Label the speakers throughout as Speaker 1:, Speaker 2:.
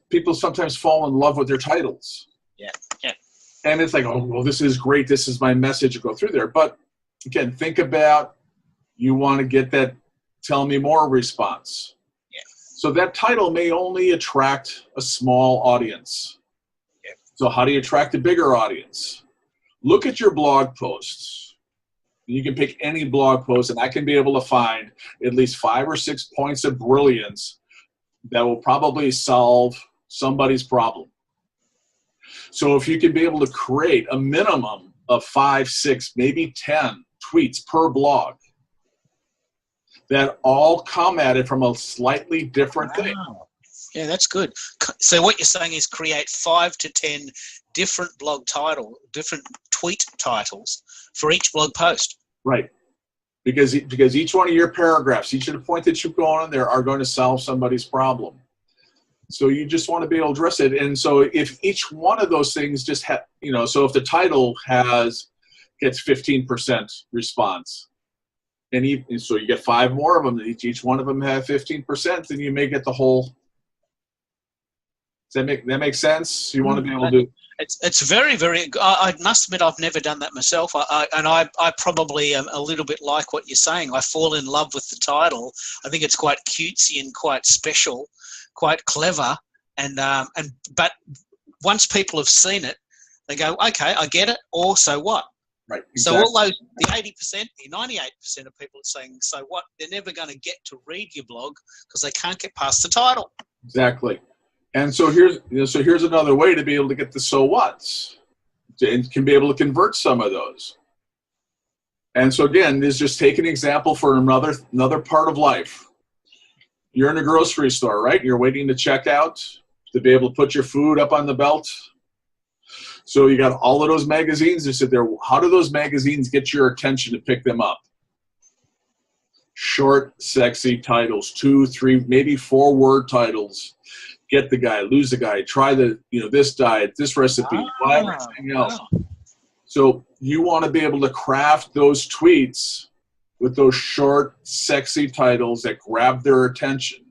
Speaker 1: People sometimes fall in love with their titles.
Speaker 2: Yeah, yeah.
Speaker 1: And it's like, oh, well, this is great. This is my message to go through there. But again, think about, you want to get that tell me more response.
Speaker 2: Yeah.
Speaker 1: So that title may only attract a small audience.
Speaker 2: Yeah.
Speaker 1: So how do you attract a bigger audience? Look at your blog posts. You can pick any blog post, and I can be able to find at least 5 or 6 points of brilliance that will probably solve somebody's problem. So if you can be able to create a minimum of 5, 6, maybe 10 tweets per blog that all come at it from a slightly different thing.
Speaker 2: Yeah, that's good. So what you're saying is create 5 to 10 different different tweet titles for each blog post.
Speaker 1: Right. Because each one of your paragraphs, each of the points that you go on there are going to solve somebody's problem. So you just want to be able to address it. And so if each one of those things just so if the title gets 15% response, and so you get 5 more of them, each one of them have 15%, then you may get the whole. Does that make sense? You want to be able to.
Speaker 2: It's very, very. I must admit, I've never done that myself. I probably am a little bit like what you're saying. I fall in love with the title. I think it's quite cutesy and quite special, quite clever, but once people have seen it, they go, okay, I get it. Or so what?
Speaker 1: Right. Exactly.
Speaker 2: So all those, the 80%, the 98% of people are saying, so what? They're never going to get to read your blog because they can't get past the title.
Speaker 1: Exactly. And so here's another way to be able to get the so whats, and can be able to convert some of those. And so again, this is just take an example for another part of life. You're in a grocery store, right? You're waiting to check out to be able to put your food up on the belt. So you got all of those magazines that sit there. How do those magazines get your attention to pick them up? Short, sexy titles, 2, 3, maybe 4-word titles. Get the guy, lose the guy, try this diet, this recipe, buy everything else. So you want to be able to craft those tweets with those short, sexy titles that grab their attention.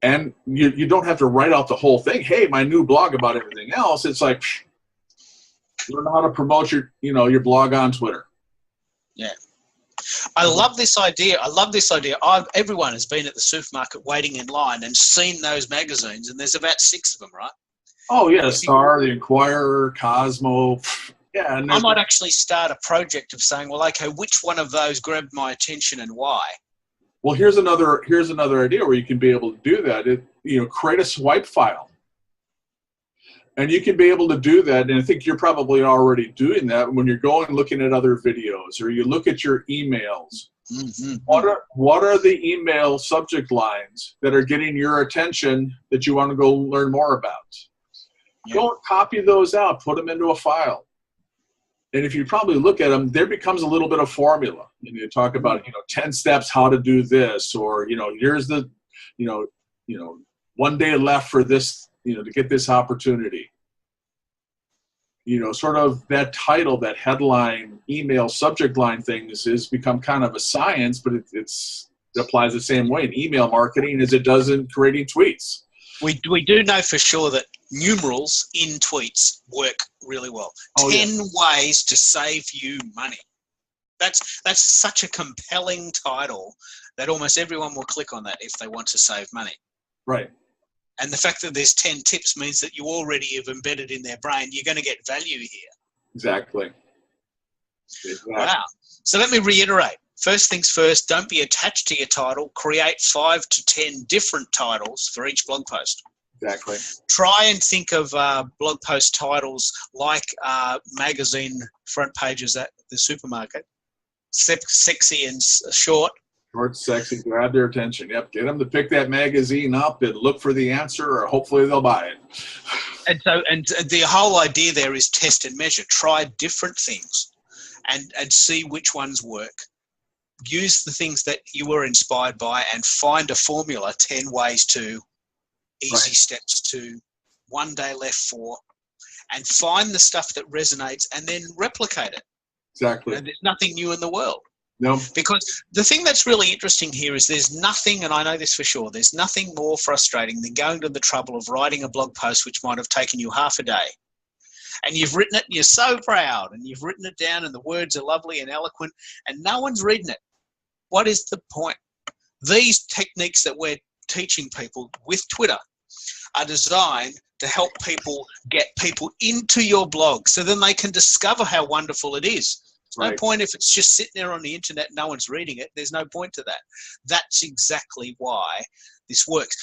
Speaker 1: And you don't have to write out the whole thing. Hey, my new blog about everything else. It's like, learn how to promote your blog on Twitter.
Speaker 2: Yeah. I love this idea. Everyone has been at the supermarket waiting in line and seen those magazines, and there's about 6 of them, right?
Speaker 1: Oh, yeah, the Star, the Inquirer, Cosmo. Yeah, and
Speaker 2: I might actually start a project of saying, well, okay, which one of those grabbed my attention and why?
Speaker 1: Well, here's another idea where you can be able to do that. Create a swipe file. And you can be able to do that, and I think you're probably already doing that when you're going looking at other videos or you look at your emails.
Speaker 2: Mm-hmm.
Speaker 1: What are the email subject lines that are getting your attention that you want to go learn more about? Yeah. Go and copy those out, put them into a file. And if you probably look at them, there becomes a little bit of formula. And you talk about 10 steps how to do this, or here's the 1 day left for this, to get this opportunity. Sort of that title, that headline, email subject line things has become kind of a science, but it applies the same way in email marketing as it does in creating tweets.
Speaker 2: We do know for sure that numerals in tweets work really well. 10 ways to save you money. That's such a compelling title that almost everyone will click on that if they want to save money.
Speaker 1: Right.
Speaker 2: And the fact that there's 10 tips means that you already have embedded in their brain, you're going to get value here.
Speaker 1: Exactly.
Speaker 2: Wow. So let me reiterate. First things first, don't be attached to your title. Create 5 to 10 different titles for each blog post.
Speaker 1: Exactly.
Speaker 2: Try and think of blog post titles like magazine front pages at the supermarket. Sexy and short.
Speaker 1: Short, sexy, grab their attention. Yep, get them to pick that magazine up and look for the answer, or hopefully they'll buy it.
Speaker 2: And the whole idea there is test and measure. Try different things and see which ones work. Use the things that you were inspired by and find a formula, 10 ways to, easy steps to, 1 day left for, and find the stuff that resonates and then replicate it.
Speaker 1: Exactly.
Speaker 2: And there's nothing new in the world.
Speaker 1: No.
Speaker 2: Because the thing that's really interesting here is there's nothing, and I know this for sure, there's nothing more frustrating than going to the trouble of writing a blog post which might have taken you half a day. And you've written it and you're so proud and you've written it down and the words are lovely and eloquent and no one's reading it. What is the point? These techniques that we're teaching people with Twitter are designed to help people get people into your blog so then they can discover how wonderful it is. There's no point if it's just sitting there on the internet and no one's reading it. There's no point to that. That's exactly why this works.